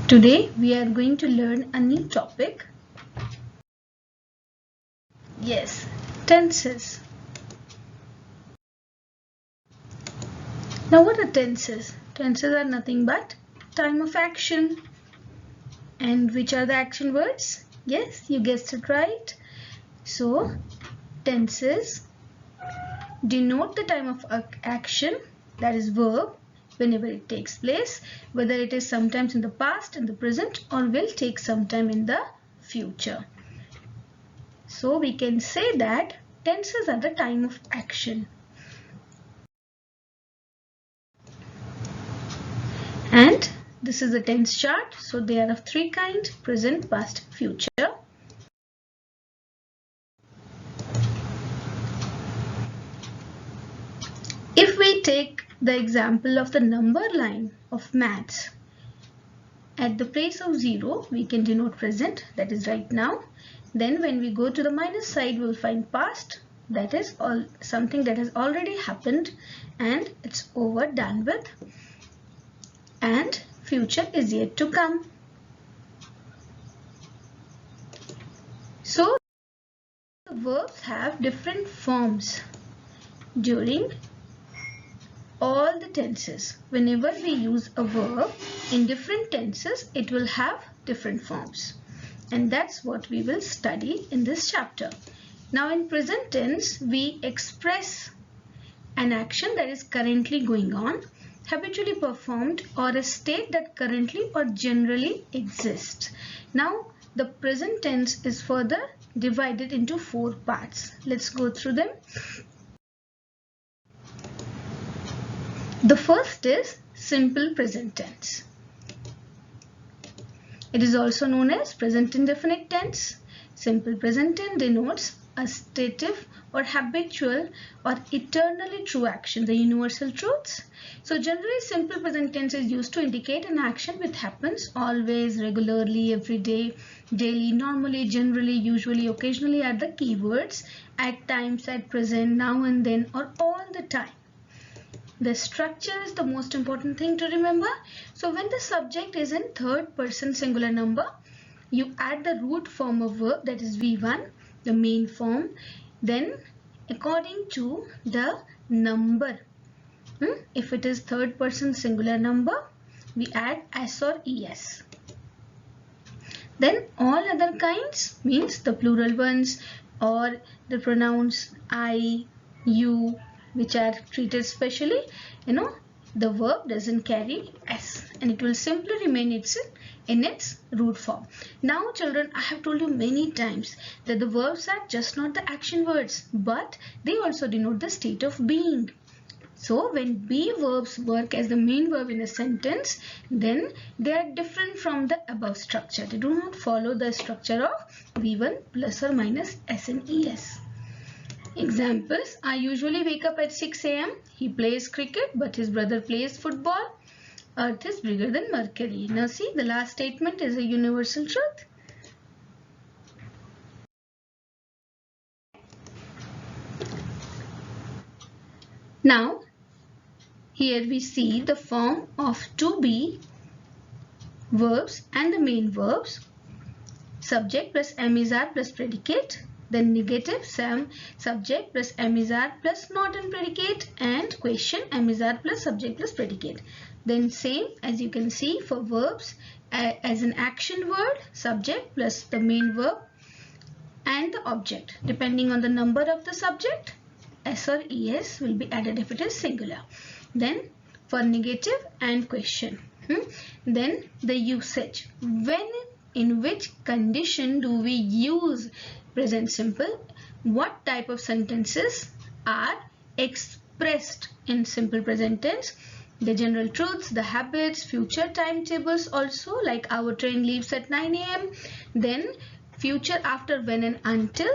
Today we are going to learn a new topic. Yes, tenses. Now what are tenses? Tenses are nothing but time of action. And which are the action words? Yes, you guessed it right. So tenses denote the time of action, that is verb, whenever it takes place, whether it is sometimes in the past, in the present, or will take some time in the future. So we can say that tenses are the time of action. And this is the tense chart. So they are of three kinds: present, past, future. If we take the example of the number line of maths, at the place of 0 we can denote present, that is right now. Then when we go to the minus side, we will find past, that is something that has already happened and it's over, done with. And future is yet to come. So the verbs have different forms during all the tenses. Whenever we use a verb in different tenses, it will have different forms. And that's what we will study in this chapter. Now in present tense, we express an action that is currently going on, habitually performed, or a state that currently or generally exists. Now the present tense is further divided into 4 parts. Let's go through them. The first is simple present tense. It is also known as present indefinite tense. Simple present tense denotes a stative or habitual or eternally true action, the universal truths. So generally simple present tense is used to indicate an action which happens always, regularly, every day, daily, normally, generally, usually, occasionally are the keywords. At times, at present, now and then, or all the time. The structure is the most important thing to remember. So when the subject is in third person singular number, you add the root form of verb, that is V1, the main form. Then according to the number, if it is third person singular number, we add S or ES. Then all other kinds means the plural ones or the pronouns I, you, which are treated specially, the verb doesn't carry S and it will simply remain in its root form. Now children, I have told you many times that the verbs are just not the action words, but they also denote the state of being. So when be verbs work as the main verb in a sentence, then they are different from the above structure. They do not follow the structure of V1 plus or minus S and ES. Examples: I usually wake up at 6 a.m. He plays cricket, but his brother plays football. Earth is bigger than Mercury. Now see, the last statement is a universal truth. Now, here we see the form of to be verbs and the main verbs. Subject plus am is are plus predicate. Then negative subject plus am is are plus not and predicate, and question am is are plus subject plus predicate. Then same as you can see for verbs, as an action word, subject plus the main verb and the object. Depending on the number of the subject, S or ES will be added if it is singular. Then for negative and question, then the usage. When, in which condition do we use present simple? What type of sentences are expressed in simple present tense? The general truths, the habits, future timetables also, like our train leaves at 9 a.m. Then future after when and until.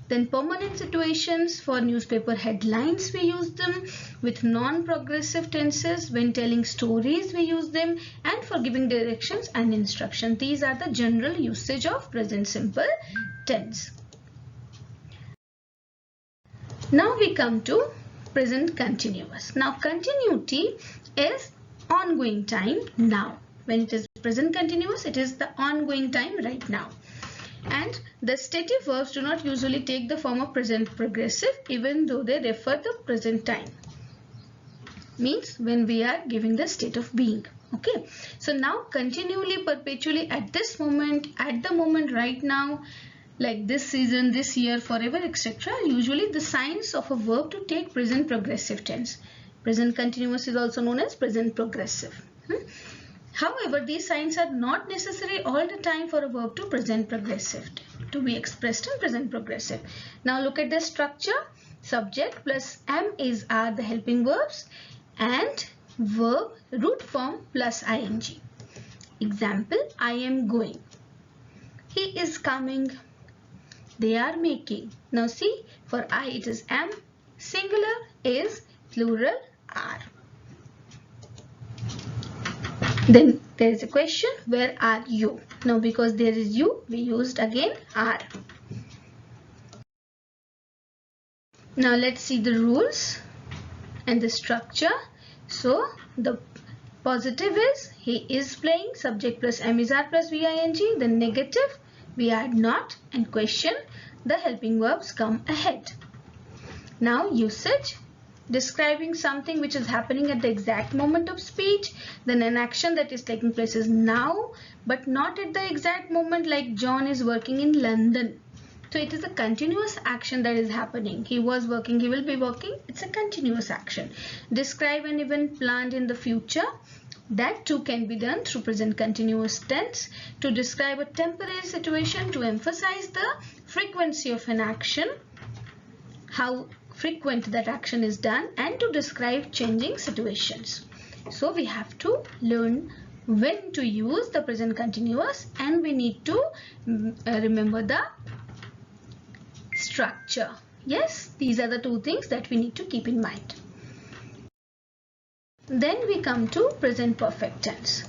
Then permanent situations, for newspaper headlines we use them. With non-progressive tenses, when telling stories we use them. And for giving directions and instruction. These are the general usage of present simple tense. Now we come to present continuous. Now continuity is ongoing time now. When it is present continuous, it is the ongoing time right now. And the stative verbs do not usually take the form of present progressive even though they refer the present time. Means when we are giving the state of being. Okay, so now continually, perpetually, at this moment, at the moment, right now, like this season, this year, forever, etc. Usually the signs of a verb to take present progressive tense. Present continuous is also known as present progressive. However, these signs are not necessary all the time for a verb to present progressive, to be expressed in present progressive. Now look at the structure. Subject plus am is are the helping verbs and verb root form plus ing. Example, I am going. He is coming. They are making. Now see, for I it is am, singular is, plural are. Then there is a question, where are you? Now because there is you, we used again are. Now let's see the rules and the structure. So the positive is he is playing, subject plus am is are plus VING. The negative, we add not, and question, the helping verbs come ahead. Now usage, describing something which is happening at the exact moment of speech. Then an action that is taking place is now, but not at the exact moment, like John is working in London. So it is a continuous action that is happening. He was working, he will be working. It's a continuous action. Describe an event planned in the future. That too can be done through present continuous tense. To describe a temporary situation, to emphasize the frequency of an action, how frequent that action is done, and to describe changing situations. So we have to learn when to use the present continuous, and we need to remember the structure. Yes, these are the two things that we need to keep in mind. Then we come to present perfect tense.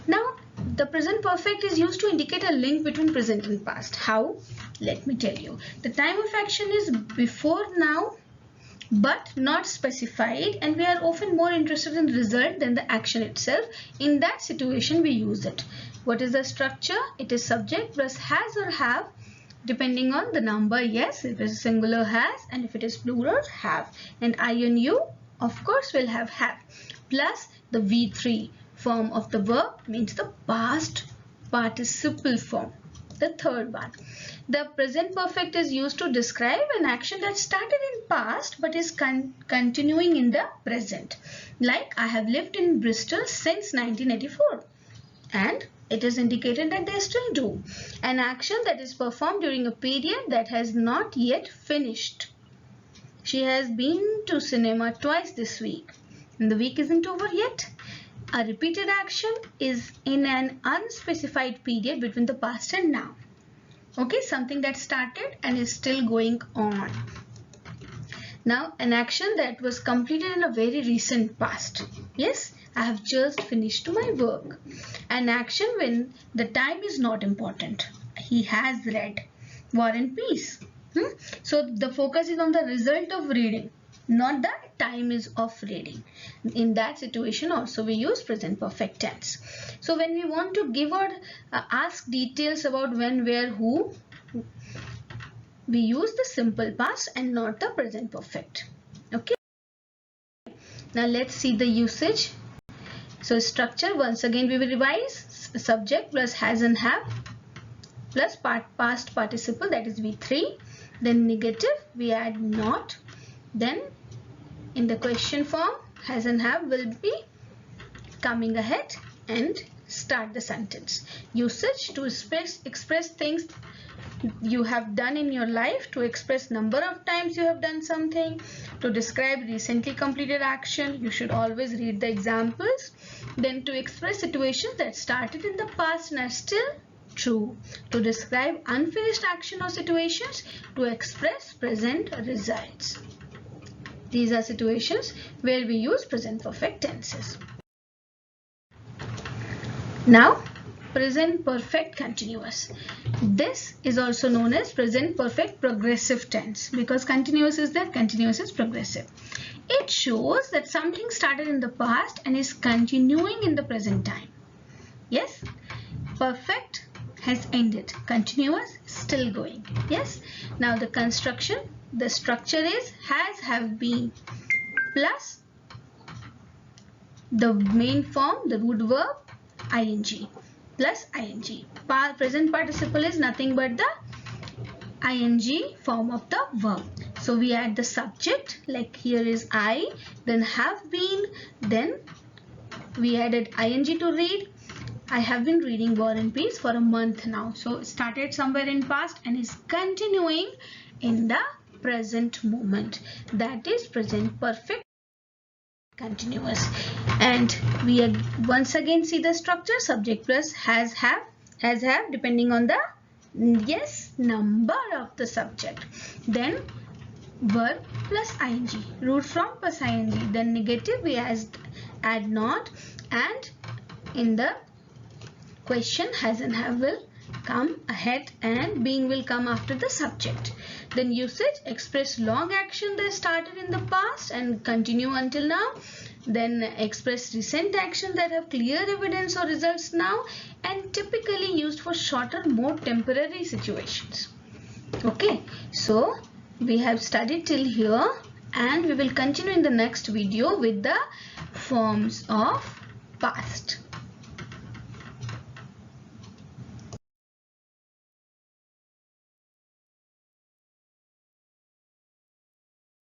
Now the present perfect is used to indicate a link between present and past. How? Let me tell you. The time of action is before now but not specified, and we are often more interested in the result than the action itself. In that situation we use it. What is the structure? It is subject plus has or have, depending on the number. Yes, if it is singular, has, and if it is plural, have. And I and you, of course, will have, plus the V3 form of the verb, means the past participle form, the third one. The present perfect is used to describe an action that started in past but is continuing in the present. Like, I have lived in Bristol since 1984, and it is indicated that they still do. An action that is performed during a period that has not yet finished. She has been to cinema twice this week, and the week isn't over yet. A repeated action is in an unspecified period between the past and now. Okay, something that started and is still going on. Now, an action that was completed in a very recent past. Yes, I have just finished my work. An action when the time is not important. He has read War and Peace. So the focus is on the result of reading, not the time is of reading. In that situation also we use present perfect tense. So when we want to give or ask details about when, where, who, we use the simple past and not the present perfect. Okay. Now let's see the usage. So structure, once again we will revise. Subject plus has and have plus past participle, that is V3. Then negative, we add not. Then in the question form, has and have will be coming ahead and start the sentence. Usage, to express things you have done in your life, to express number of times you have done something, to describe recently completed action. You should always read the examples. Then to express situations that started in the past and are still true. To describe unfinished action or situations. To express present results. These are situations where we use present perfect tenses. Now, present perfect continuous. This is also known as present perfect progressive tense, because continuous is there, continuous is progressive. It shows that something started in the past and is continuing in the present time. Yes. Perfect has ended. Continuous still going. Yes. Now the construction, the structure is has, have, been plus the main form, the root verb ing plus ing. Present participle is nothing but the ing form of the verb. So we add the subject, like here is I, then have been, then we added ing to read. I have been reading War and Peace for a month now. So started somewhere in past and is continuing in the present moment. That is present perfect continuous. And we once again see the structure, subject plus has, have depending on the number of the subject. Then verb plus ing, root from plus ing, then negative we add not, and in the question has and have will come ahead and being will come after the subject. Then usage, express long action that started in the past and continue until now. Then express recent action that have clear evidence or results now, and typically used for shorter, more temporary situations. Okay, so we have studied till here and we will continue in the next video with the forms of past.